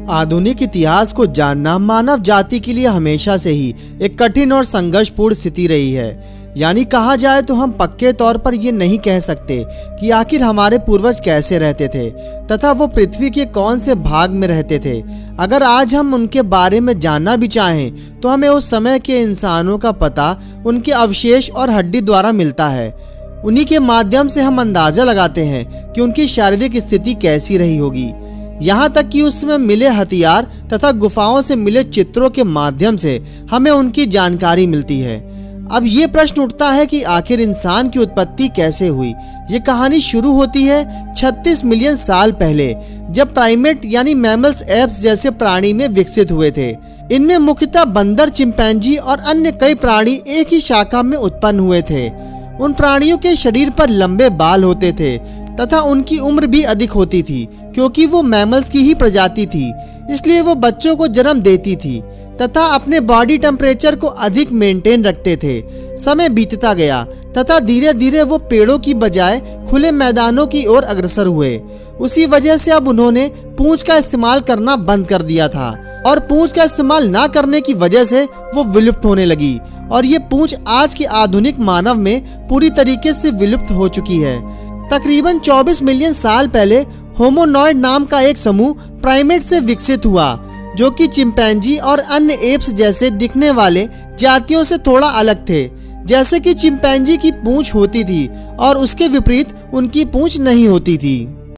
आधुनिक इतिहास को जानना मानव जाति के लिए हमेशा से ही एक कठिन और संघर्षपूर्ण स्थिति रही है। यानी कहा जाए तो हम पक्के तौर पर ये नहीं कह सकते कि आखिर हमारे पूर्वज कैसे रहते थे तथा वो पृथ्वी के कौन से भाग में रहते थे। अगर आज हम उनके बारे में जानना भी चाहें तो हमें उस समय के इंसानों का पता उनके अवशेष और हड्डी द्वारा मिलता है। उन्हीं के माध्यम से हम अंदाजा लगाते हैं कि उनकी शारीरिक स्थिति कैसी रही होगी। यहाँ तक कि उसमें मिले हथियार तथा गुफाओं से मिले चित्रों के माध्यम से हमें उनकी जानकारी मिलती है। अब ये प्रश्न उठता है कि आखिर इंसान की उत्पत्ति कैसे हुई। ये कहानी शुरू होती है 36 मिलियन साल पहले, जब प्राइमेट यानी मैमल्स एप्स जैसे प्राणी में विकसित हुए थे। इनमें मुख्यतः बंदर, चिंपैंजी और अन्य कई प्राणी एक ही शाखा में उत्पन्न हुए थे। उन प्राणियों के शरीर पर लंबे बाल होते थे तथा उनकी उम्र भी अधिक होती थी, क्योंकि वो मैमल्स की ही प्रजाति थी। इसलिए वो बच्चों को जन्म देती थी तथा अपने बॉडी टेम्परेचर को अधिक मेंटेन रखते थे। समय बीतता गया तथा धीरे धीरे वो पेड़ों की बजाय खुले मैदानों की ओर अग्रसर हुए। उसी वजह से अब उन्होंने पूंछ का इस्तेमाल करना बंद कर दिया था और पूंछ का इस्तेमाल ना करने की वजह से वो विलुप्त होने लगी और ये पूंछ आज के आधुनिक मानव में पूरी तरीके से विलुप्त हो चुकी है। तकरीबन 24 मिलियन साल पहले होमोनॉइड नाम का एक समूह प्राइमेट से विकसित हुआ, जो कि चिंपैंजी और अन्य एप्स जैसे दिखने वाले जातियों से थोड़ा अलग थे। जैसे कि चिंपैंजी की पूंछ होती थी और उसके विपरीत उनकी पूंछ नहीं होती थी।